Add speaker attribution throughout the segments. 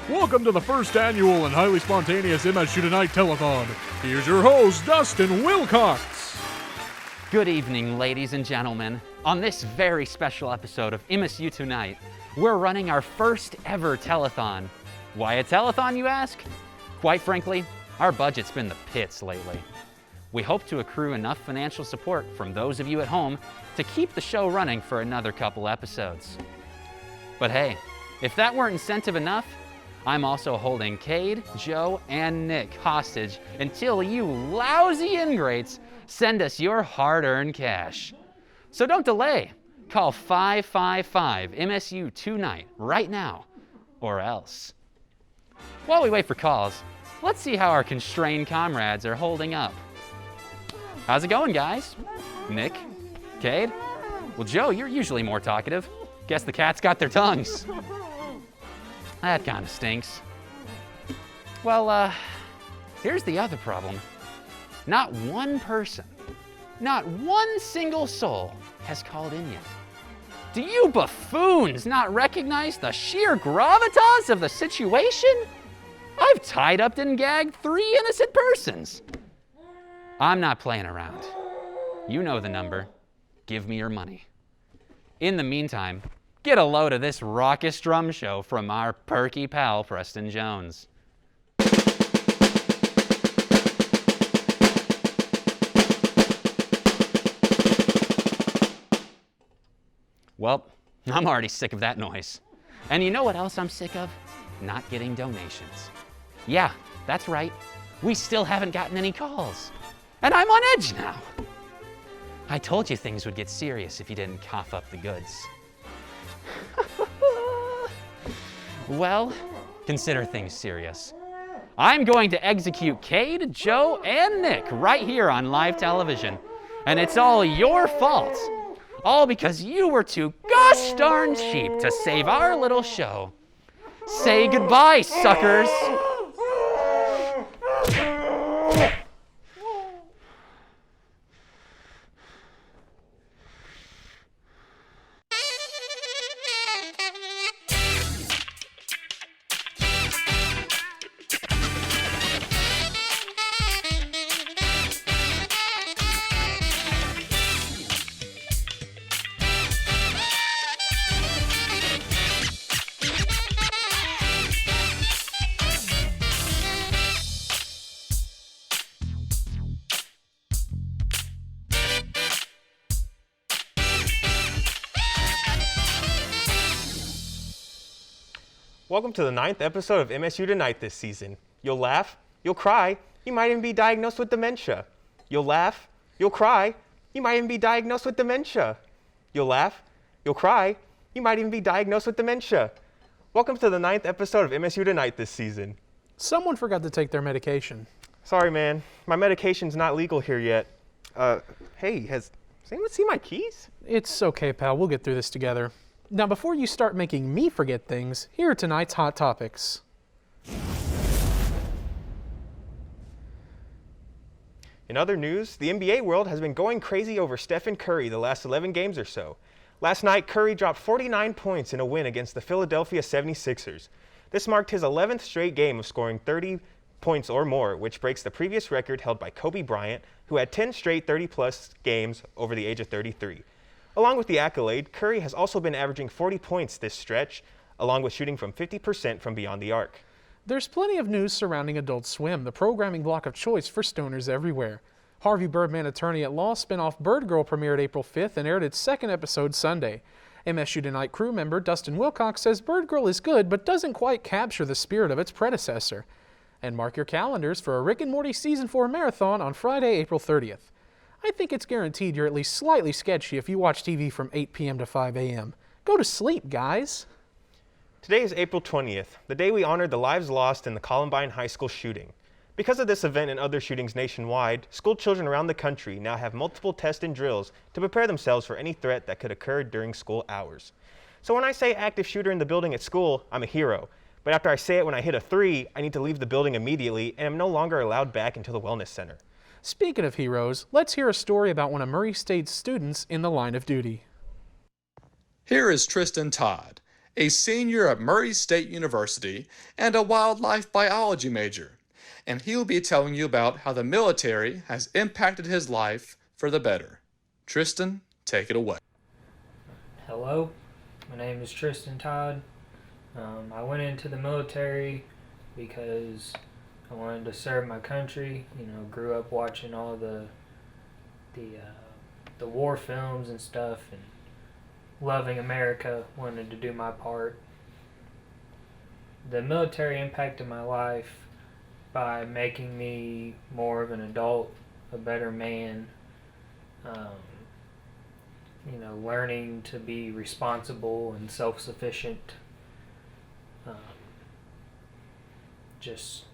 Speaker 1: Welcome to the first annual and highly spontaneous MSU Tonight Telethon. Here's your host, Dustin Wilcox.
Speaker 2: Good evening, ladies and gentlemen. On this very special episode of MSU Tonight, we're running our first ever telethon. Why a telethon, you ask? Quite frankly, our budget's been the pits lately. We hope to accrue enough financial support from those of you at home to keep the show running for another couple episodes. But hey, if that weren't incentive enough, I'm also holding Cade, Joe, and Nick hostage until you lousy ingrates send us your hard-earned cash. So don't delay. Call 555-MSU Tonight right now, or else. While we wait for calls, let's see how our constrained comrades are holding up. How's it going, guys? Nick? Cade? Well, Joe, you're usually more talkative. Guess the cats got their tongues. That kind of stinks. Well, here's the other problem. Not one person, not one single soul has called in yet. Do you buffoons not recognize the sheer gravitas of the situation? I've tied up and gagged 3 innocent persons. I'm not playing around. You know the number. Give me your money. In the meantime, get a load of this raucous drum show from our perky pal, Preston Jones. Well, I'm already sick of that noise. And you know what else I'm sick of? Not getting donations. Yeah, that's right. We still haven't gotten any calls. And I'm on edge now. I told you things would get serious if you didn't cough up the goods. Well, consider things serious. I'm going to execute Cade, Joe, and Nick right here on live television. And it's all your fault. All because you were too gosh darn cheap to save our little show. Say goodbye, suckers.
Speaker 3: Welcome to the 9th episode of MSU Tonight this season. You'll laugh, you'll cry, you might even be diagnosed with dementia. You'll laugh, you'll cry, you might even be diagnosed with dementia. You'll laugh, you'll cry, you might even be diagnosed with dementia. Welcome to the 9th episode of MSU Tonight this season.
Speaker 4: Someone forgot to take their medication.
Speaker 3: Sorry, man. My medication's not legal here yet. Hey, has anyone seen my keys?
Speaker 4: It's okay, pal. We'll get through this together. Now, before you start making me forget things, here are tonight's hot topics.
Speaker 3: In other news, the NBA world has been going crazy over Stephen Curry the last 11 games or so. Last night, Curry dropped 49 points in a win against the Philadelphia 76ers. This marked his 11th straight game of scoring 30 points or more, which breaks the previous record held by Kobe Bryant, who had 10 straight 30-plus games over the age of 33. Along with the accolade, Curry has also been averaging 40 points this stretch, along with shooting from 50% from beyond the arc.
Speaker 4: There's plenty of news surrounding Adult Swim, the programming block of choice for stoners everywhere. Harvey Birdman Attorney at Law spinoff Bird Girl premiered April 5th and aired its second episode Sunday. MSU Tonight crew member Dustin Wilcox says Bird Girl is good but doesn't quite capture the spirit of its predecessor. And mark your calendars for a Rick and Morty Season 4 marathon on Friday, April 30th. I think it's guaranteed you're at least slightly sketchy if you watch TV from 8 p.m. to 5 a.m. Go to sleep, guys.
Speaker 3: Today is April 20th, the day we honored the lives lost in the Columbine High School shooting. Because of this event and other shootings nationwide, school children around the country now have multiple tests and drills to prepare themselves for any threat that could occur during school hours. So when I say active shooter in the building at school, I'm a hero. But after I say it when I hit a 3, I need to leave the building immediately and am no longer allowed back into the wellness center.
Speaker 4: Speaking of heroes, let's hear a story about one of Murray State's students in the line of duty.
Speaker 5: Here is Tristan Todd, a senior at Murray State University, and a wildlife biology major, and he'll be telling you about how the military has impacted his life for the better. Tristan, take it away.
Speaker 6: Hello, my name is Tristan Todd. I went into the military because I wanted to serve my country. Grew up watching all the war films and stuff, and loving America, wanted to do my part. The military impacted my life by making me more of an adult, a better man, learning to be responsible and self-sufficient, just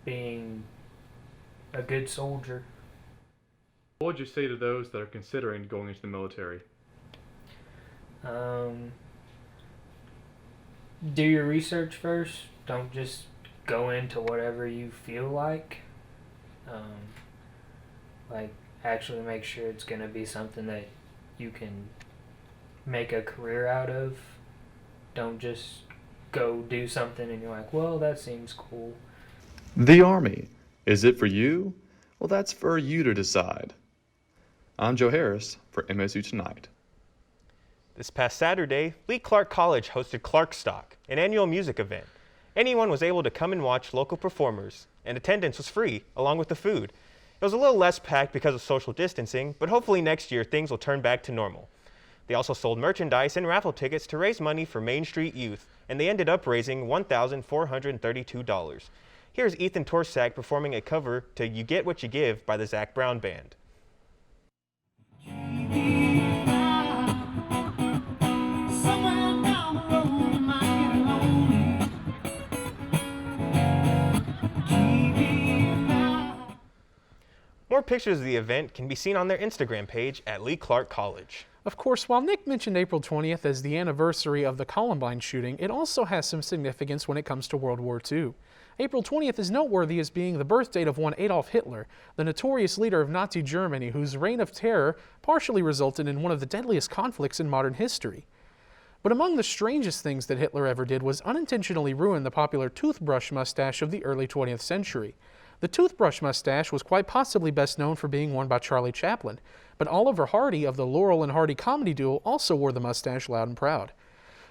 Speaker 6: being a good soldier.
Speaker 7: What would you say to those that are considering going into the military?
Speaker 6: Do your research first. Don't just go into whatever you feel like. Actually make sure it's going to be something that you can make a career out of. Don't just go do something and you're like, well, that seems cool.
Speaker 5: The Army. Is it for you? Well, that's for you to decide. I'm Joe Harris for MSU Tonight.
Speaker 3: This past Saturday, Lee Clark College hosted Clarkstock, an annual music event. Anyone was able to come and watch local performers, and attendance was free, along with the food. It was a little less packed because of social distancing, but hopefully next year things will turn back to normal. They also sold merchandise and raffle tickets to raise money for Main Street youth, and they ended up raising $1,432. Here's Ethan Torsak performing a cover to You Get What You Give by the Zac Brown Band. More pictures of the event can be seen on their Instagram page at Lee Clark College.
Speaker 4: Of course, while Nick mentioned April 20th as the anniversary of the Columbine shooting, it also has some significance when it comes to World War II. April 20th is noteworthy as being the birth date of one Adolf Hitler, the notorious leader of Nazi Germany, whose reign of terror partially resulted in one of the deadliest conflicts in modern history. But among the strangest things that Hitler ever did was unintentionally ruin the popular toothbrush mustache of the early 20th century. The toothbrush mustache was quite possibly best known for being worn by Charlie Chaplin, but Oliver Hardy of the Laurel and Hardy comedy duo also wore the mustache loud and proud.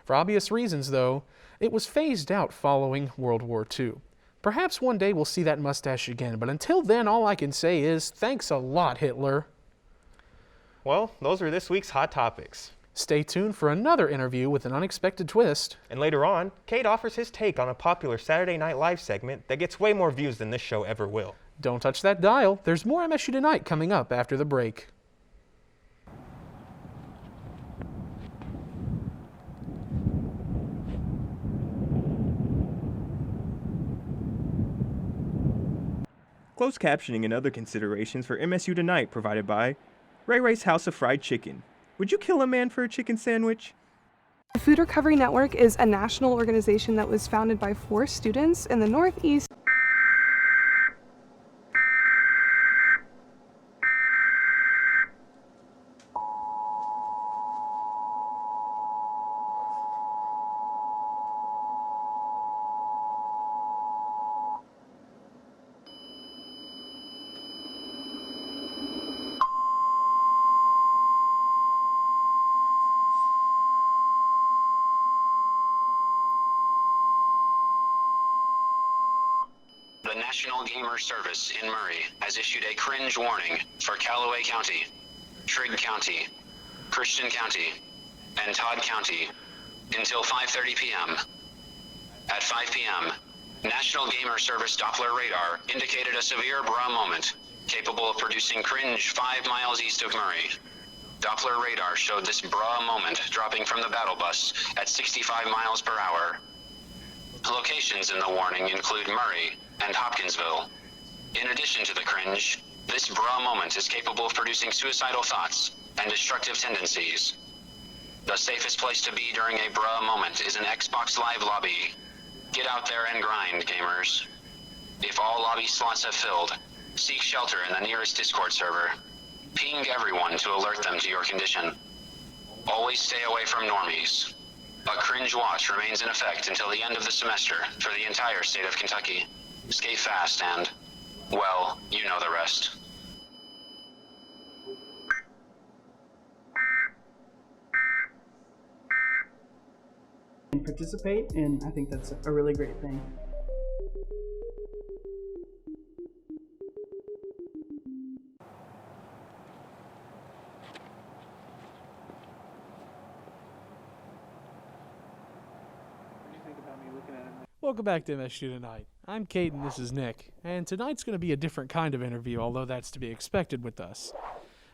Speaker 4: For obvious reasons, though, it was phased out following World War II. Perhaps one day we'll see that mustache again, but until then, all I can say is, thanks a lot, Hitler.
Speaker 3: Well, those are this week's Hot Topics.
Speaker 4: Stay tuned for another interview with an unexpected twist.
Speaker 3: And later on, Cade offers his take on a popular Saturday Night Live segment that gets way more views than this show ever will.
Speaker 4: Don't touch that dial. There's more MSU Tonight coming up after the break.
Speaker 3: Closed captioning and other considerations for MSU Tonight provided by Ray Ray's House of Fried Chicken. Would you kill a man for a chicken sandwich?
Speaker 8: The Food Recovery Network is a national organization that was founded by 4 students in the Northeast.
Speaker 2: The National Gamer Service in Murray has issued a cringe warning for Callaway County, Trigg County, Christian County, and Todd County until 5:30 p.m. At 5 p.m., National Gamer Service Doppler radar indicated a severe bra moment capable of producing cringe 5 miles east of Murray. Doppler radar showed this bra moment dropping from the battle bus at 65 miles per hour. Locations in the warning include Murray and Hopkinsville. In addition to the cringe, this bra moment is capable of producing suicidal thoughts and destructive tendencies. The safest place to be during a bra moment is an Xbox Live lobby. Get out there and grind, gamers. If all lobby slots have filled, seek shelter in the nearest Discord server. Ping everyone to alert them to your condition. Always stay away from normies.
Speaker 9: A cringe watch remains in effect until the end of the semester for the entire state of Kentucky. Skate fast and, well, you know the rest.
Speaker 10: And participate, and I think that's a really great thing.
Speaker 4: Welcome back to MSU Tonight. I'm Kate and this is Nick, and tonight's going to be a different kind of interview, although that's to be expected with us.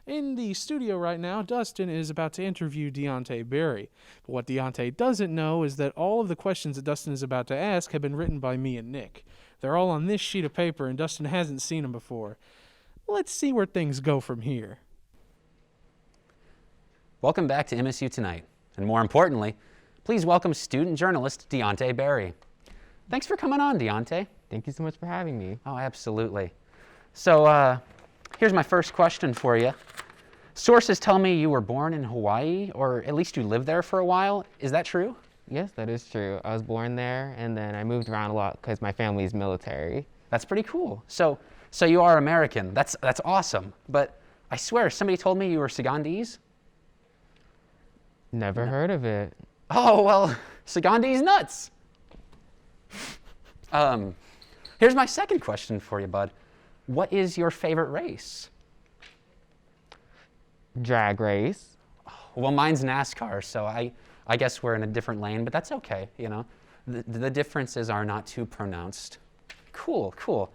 Speaker 4: In the studio right now, Dustin is about to interview Deontay Berry. But what Deontay doesn't know is that all of the questions that Dustin is about to ask have been written by me and Nick. They're all on this sheet of paper, and Dustin hasn't seen them before. Let's see where things go from here.
Speaker 2: Welcome back to MSU Tonight. And more importantly, please welcome student journalist Deontay Berry. Thanks for coming on, Deontay.
Speaker 11: Thank you so much for having me.
Speaker 2: Oh, absolutely. So, here's my first question for you. Sources tell me you were born in Hawaii, or at least you lived there for a while. Is that true?
Speaker 11: Yes, that is true. I was born there, and then I moved around a lot because my family is military.
Speaker 2: That's pretty cool. So you are American. That's awesome. But I swear, somebody told me you were Sagandese.
Speaker 11: Never heard of it.
Speaker 2: Oh, well, Sagandese nuts. Here's my second question for you, bud. What is your favorite race?
Speaker 11: Drag race.
Speaker 2: Well, mine's NASCAR, so I guess we're in a different lane, but that's okay, you know. The differences are not too pronounced. Cool.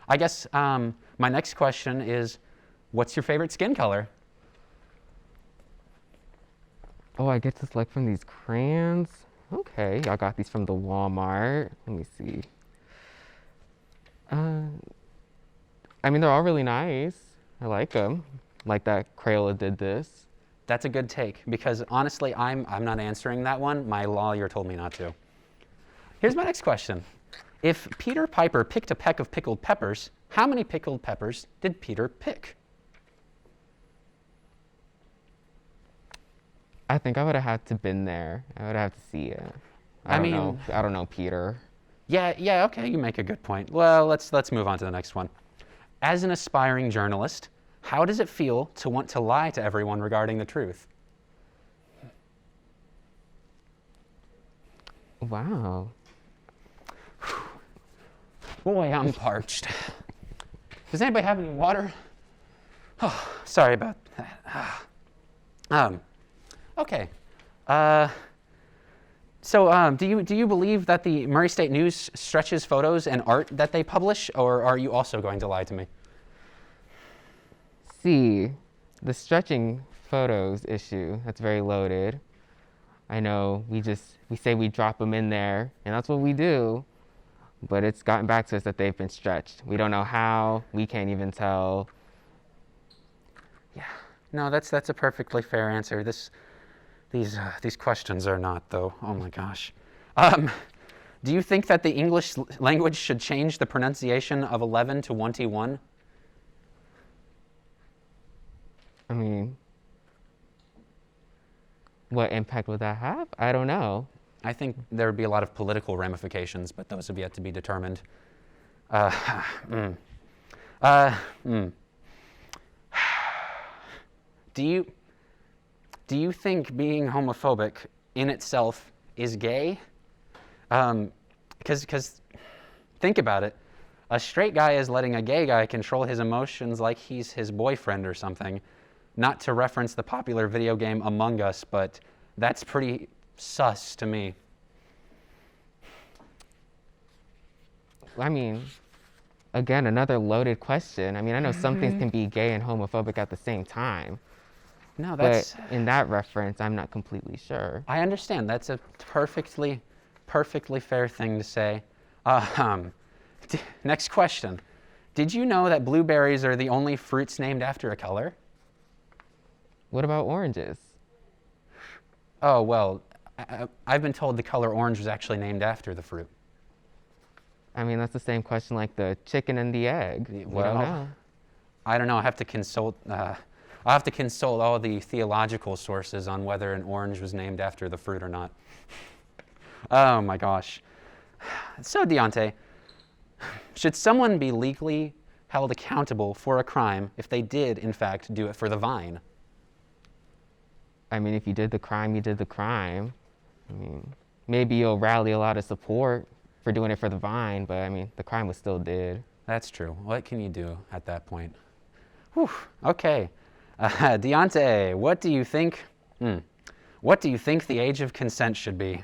Speaker 2: I guess my next question is, what's your favorite skin color?
Speaker 11: Oh, I get to select from these crayons. Okay, I got these from the Walmart. Let me see. I mean, they're all really nice. I like them. Like that Crayola did this.
Speaker 2: That's a good take, because honestly, I'm not answering that one. My lawyer told me not to. Here's my next question. If Peter Piper picked a peck of pickled peppers, how many pickled peppers did Peter pick?
Speaker 11: I think I would have had to been there. I would have to see it. I don't know, Peter.
Speaker 2: Yeah, okay, you make a good point. Well, let's move on to the next one. As an aspiring journalist, how does it feel to want to lie to everyone regarding the truth?
Speaker 11: Wow.
Speaker 2: Boy, I'm parched. Does anybody have any water? Oh, sorry about that. Okay. So, do you believe that the Murray State News stretches photos and art that they publish, or are you also going to lie to me?
Speaker 11: See, the stretching photos issue, that's very loaded. I know we say we drop them in there, and that's what we do, but it's gotten back to us that they've been stretched. We don't know how, we can't even tell.
Speaker 2: Yeah, no, that's a perfectly fair answer. These questions are not, though. Oh my gosh. Do you think that the English language should change the pronunciation of 11 to 1T1?
Speaker 11: I mean, what impact would that have? I don't know.
Speaker 2: I think there would be a lot of political ramifications, but those have yet to be determined. Do you think being homophobic in itself is gay? Because think about it. A straight guy is letting a gay guy control his emotions like he's his boyfriend or something. Not to reference the popular video game Among Us, but that's pretty sus to me.
Speaker 11: I mean, again, another loaded question. I mean, I know some things can be gay and homophobic at the same time.
Speaker 2: No, that's...
Speaker 11: But in that reference, I'm not completely sure.
Speaker 2: I understand. That's a perfectly fair thing to say. Next question. Did you know that blueberries are the only fruits named after a color?
Speaker 11: What about oranges?
Speaker 2: Oh, well, I've been told the color orange was actually named after the fruit.
Speaker 11: I mean, that's the same question like the chicken and the egg.
Speaker 2: Well,
Speaker 11: We don't know.
Speaker 2: I don't know. I have to consult I'll have to consult all the theological sources on whether an orange was named after the fruit or not. Oh my gosh. So Deontay, should someone be legally held accountable for a crime if they did, in fact, do it for the vine?
Speaker 11: I mean, if you did the crime, you did the crime. I mean, maybe you'll rally a lot of support for doing it for the vine, but I mean, the crime was still did.
Speaker 2: That's true. What can you do at that point? Whew, okay. Deontay, what do you think? What do you think the age of consent should be?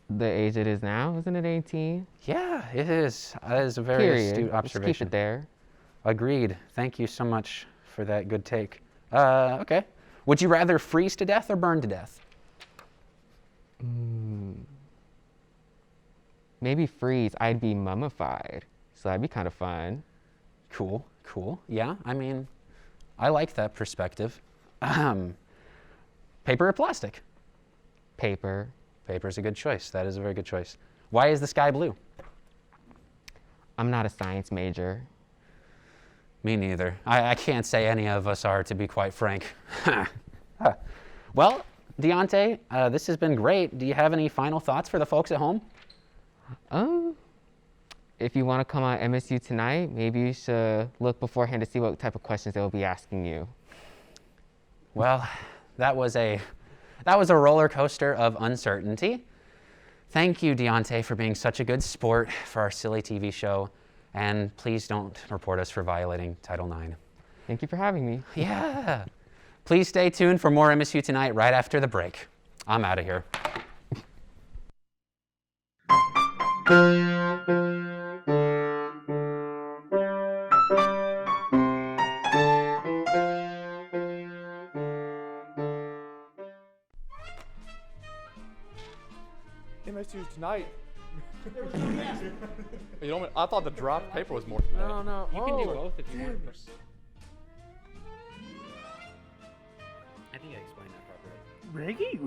Speaker 11: The age it is now, isn't it 18?
Speaker 2: Yeah, it is. That is a very astute observation.
Speaker 11: Let's keep it there.
Speaker 2: Agreed. Thank you so much for that good take. Okay. Would you rather freeze to death or burn to death?
Speaker 11: Maybe freeze. I'd be mummified, so that'd be kind of fun.
Speaker 2: Cool, cool. Yeah, I mean, I like that perspective. Paper or plastic?
Speaker 11: Paper.
Speaker 2: Paper's a good choice. That is a very good choice. Why is the sky blue?
Speaker 11: I'm not a science major.
Speaker 2: Me neither. I can't say any of us are, to be quite frank. Well, Deontay, this has been great. Do you have any final thoughts for the folks at home?
Speaker 11: If you want to come on MSU tonight, maybe you should look beforehand to see what type of questions they'll be asking you.
Speaker 2: Well, that was a roller coaster of uncertainty. Thank you, Deontay, for being such a good sport for our silly TV show. And please don't report us for violating Title IX.
Speaker 11: Thank you for having me.
Speaker 2: Yeah. Please stay tuned for more MSU Tonight right after the break. I'm out of here.
Speaker 7: MSU Tonight. You know, I thought the dropped paper was more.
Speaker 4: No.
Speaker 2: You can do both if you want. I think I explained that properly.
Speaker 4: Reggie?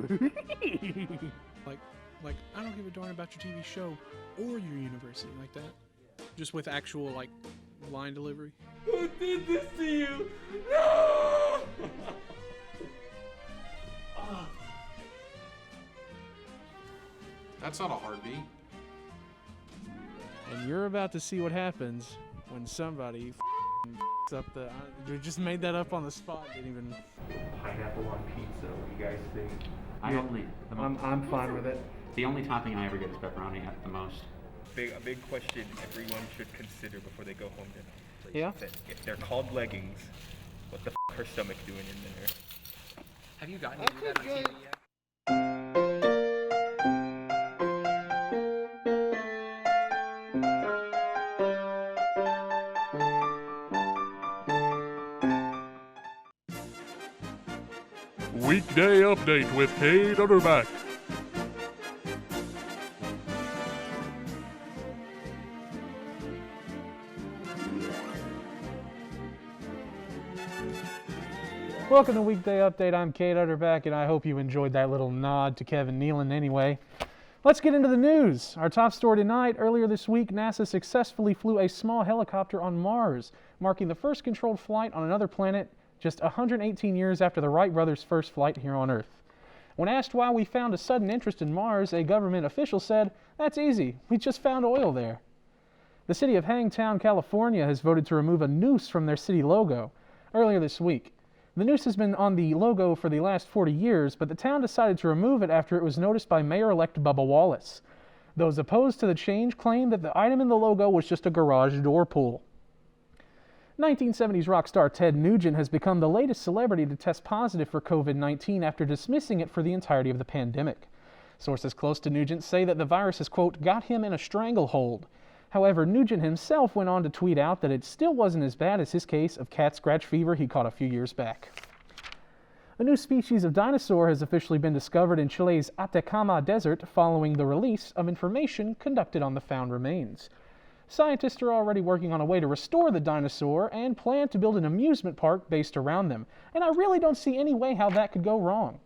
Speaker 4: like, I don't give a darn about your TV show or your university like that. Just with actual, like, line delivery.
Speaker 12: Who did this to you? No!
Speaker 13: That's not a heartbeat.
Speaker 4: And you're about to see what happens when somebody up the. You just made that up on the spot. Didn't even.
Speaker 2: Pineapple on pizza. What do you guys think?
Speaker 6: I'm fine with it.
Speaker 2: The only topping I ever get is pepperoni at the most.
Speaker 3: A big question everyone should consider before they go home tonight.
Speaker 6: Yeah.
Speaker 3: If they're called leggings, what the her stomach doing in there?
Speaker 2: Have you gotten to do that on TV yet?
Speaker 1: Weekday update with Kate Utterback.
Speaker 4: Welcome to Weekday Update. I'm Kate Utterback, and I hope you enjoyed that little nod to Kevin Nealon anyway. Let's get into the news. Our top story tonight: earlier this week, NASA successfully flew a small helicopter on Mars, marking the first controlled flight on another planet just 118 years after the Wright brothers' first flight here on Earth. When asked why we found a sudden interest in Mars, a government official said, "That's easy, we just found oil there." The city of Hangtown, California has voted to remove a noose from their city logo earlier this week. The noose has been on the logo for the last 40 years, but the town decided to remove it after it was noticed by Mayor-elect Bubba Wallace. Those opposed to the change claimed that the item in the logo was just a garage door pull. 1970s rock star Ted Nugent has become the latest celebrity to test positive for COVID-19 after dismissing it for the entirety of the pandemic. Sources close to Nugent say that the virus has, quote, got him in a stranglehold. However, Nugent himself went on to tweet out that it still wasn't as bad as his case of cat scratch fever he caught a few years back. A new species of dinosaur has officially been discovered in Chile's Atacama Desert following the release of information conducted on the found remains. Scientists are already working on a way to restore the dinosaur and plan to build an amusement park based around them, and I really don't see any way how that could go wrong.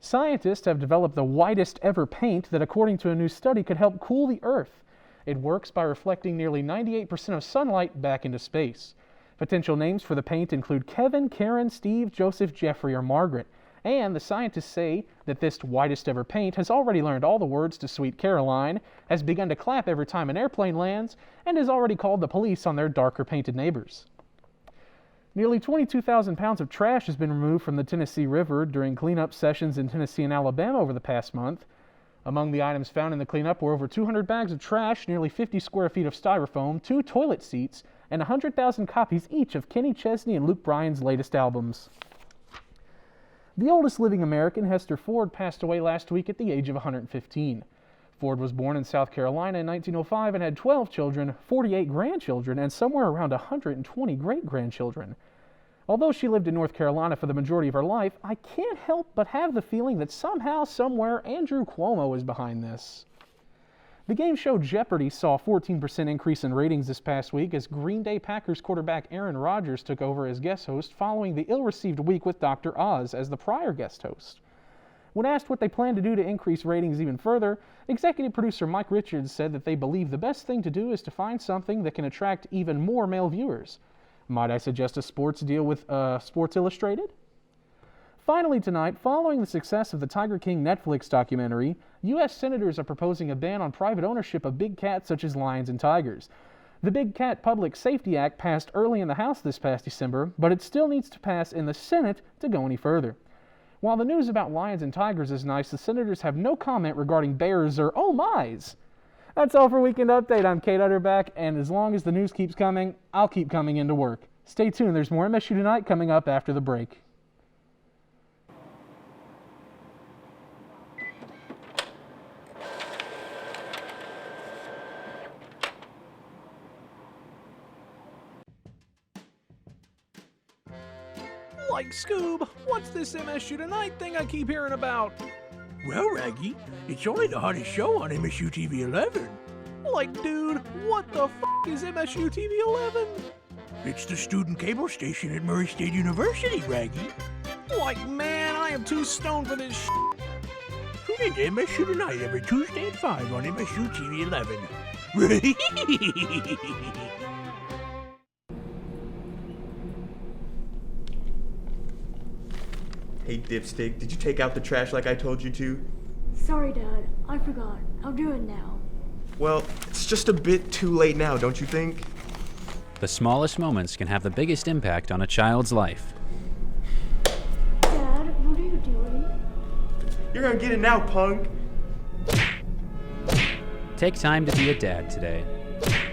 Speaker 4: Scientists have developed the whitest ever paint that, according to a new study, could help cool the Earth. It works by reflecting nearly 98% of sunlight back into space. Potential names for the paint include Kevin, Karen, Steve, Joseph, Jeffrey, or Margaret. And the scientists say that this whitest ever paint has already learned all the words to Sweet Caroline, has begun to clap every time an airplane lands, and has already called the police on their darker painted neighbors. Nearly 22,000 pounds of trash has been removed from the Tennessee River during cleanup sessions in Tennessee and Alabama over the past month. Among the items found in the cleanup were over 200 bags of trash, nearly 50 square feet of styrofoam, 2 toilet seats, and 100,000 copies each of Kenny Chesney and Luke Bryan's latest albums. The oldest living American, Hester Ford, passed away last week at the age of 115. Ford was born in South Carolina in 1905 and had 12 children, 48 grandchildren, and somewhere around 120 great-grandchildren. Although she lived in North Carolina for the majority of her life, I can't help but have the feeling that somehow, somewhere, Andrew Cuomo is behind this. The game show Jeopardy saw a 14% increase in ratings this past week as Green Bay Packers quarterback Aaron Rodgers took over as guest host following the ill-received week with Dr. Oz as the prior guest host. When asked what they plan to do to increase ratings even further, executive producer Mike Richards said that they believe the best thing to do is to find something that can attract even more male viewers. Might I suggest a sports deal with Sports Illustrated? Finally tonight, following the success of the Tiger King Netflix documentary, U.S. senators are proposing a ban on private ownership of big cats such as lions and tigers. The Big Cat Public Safety Act passed early in the House this past December, but it still needs to pass in the Senate to go any further. While the news about lions and tigers is nice, the senators have no comment regarding bears or oh my's. That's all for Weekend Update. I'm Kate Utterback, and as long as the news keeps coming, I'll keep coming into work. Stay tuned, there's more MSU Tonight coming up after the break.
Speaker 13: Like, Scoob, what's this MSU Tonight thing I keep hearing about?
Speaker 14: Well, Raggy, it's only the hottest show on MSU TV 11.
Speaker 13: Like, dude, what the f*** is MSU TV 11?
Speaker 14: It's the student cable station at Murray State University, Raggy.
Speaker 13: Like, man, I am too stoned for this shit.
Speaker 14: Tune in to MSU Tonight every Tuesday at 5 on MSU TV 11.
Speaker 15: Hey, Dipstick, did you take out the trash like I told you to?
Speaker 16: Sorry, Dad. I forgot. I'll do it now.
Speaker 15: Well, it's just a bit too late now, don't you think?
Speaker 2: The smallest moments can have the biggest impact on a child's life.
Speaker 16: Dad, what are you doing?
Speaker 15: You're gonna get it now, punk.
Speaker 2: Take time to be a dad today.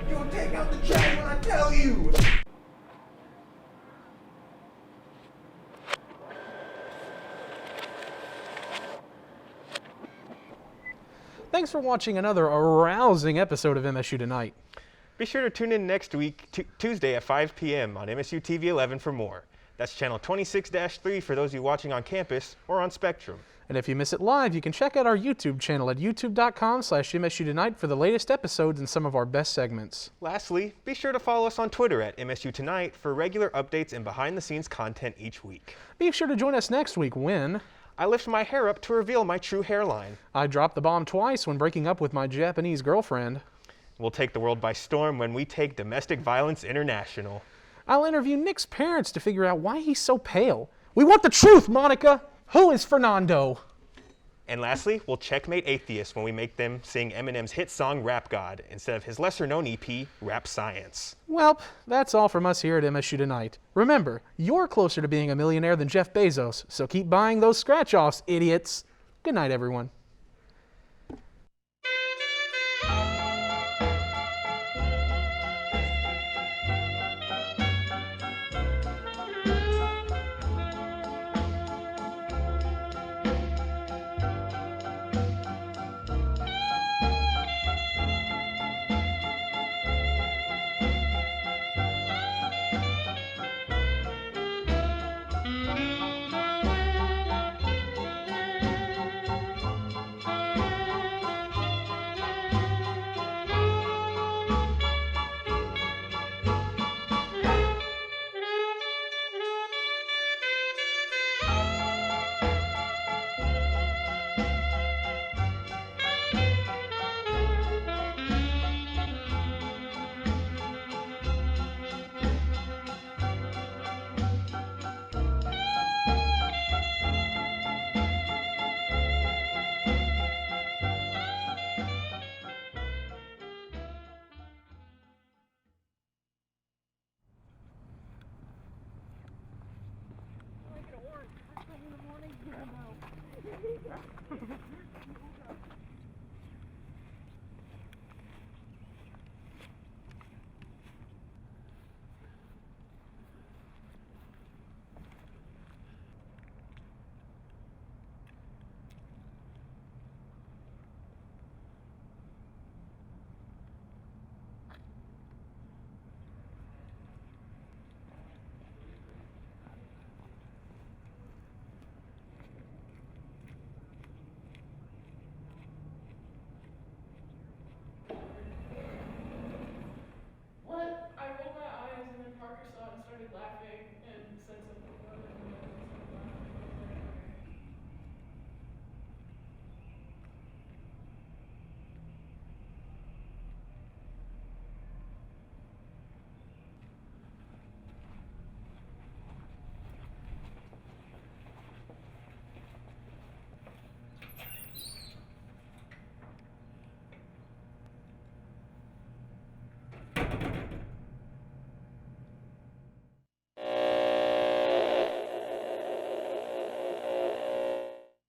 Speaker 15: You'll take out the trash when I tell you!
Speaker 4: Thanks for watching another arousing episode of MSU Tonight.
Speaker 3: Be sure to tune in next week, Tuesday at 5 p.m. on MSU TV 11 for more. That's channel 26-3 for those of you watching on campus or on Spectrum.
Speaker 4: And if you miss it live, you can check out our YouTube channel at youtube.com/MSU Tonight for the latest episodes and some of our best segments.
Speaker 3: Lastly, be sure to follow us on Twitter at MSU Tonight for regular updates and behind-the-scenes content each week.
Speaker 4: Be sure to join us next week when
Speaker 3: I lift my hair up to reveal my true hairline.
Speaker 4: I dropped the bomb twice when breaking up with my Japanese girlfriend.
Speaker 3: We'll take the world by storm when we take Domestic Violence International.
Speaker 4: I'll interview Nick's parents to figure out why he's so pale. We want the truth, Monica! Who is Fernando?
Speaker 3: And lastly, we'll checkmate atheists when we make them sing Eminem's hit song Rap God instead of his lesser-known EP, Rap Science.
Speaker 4: Well, that's all from us here at MSU Tonight. Remember, you're closer to being a millionaire than Jeff Bezos, so keep buying those scratch-offs, idiots. Good night, everyone.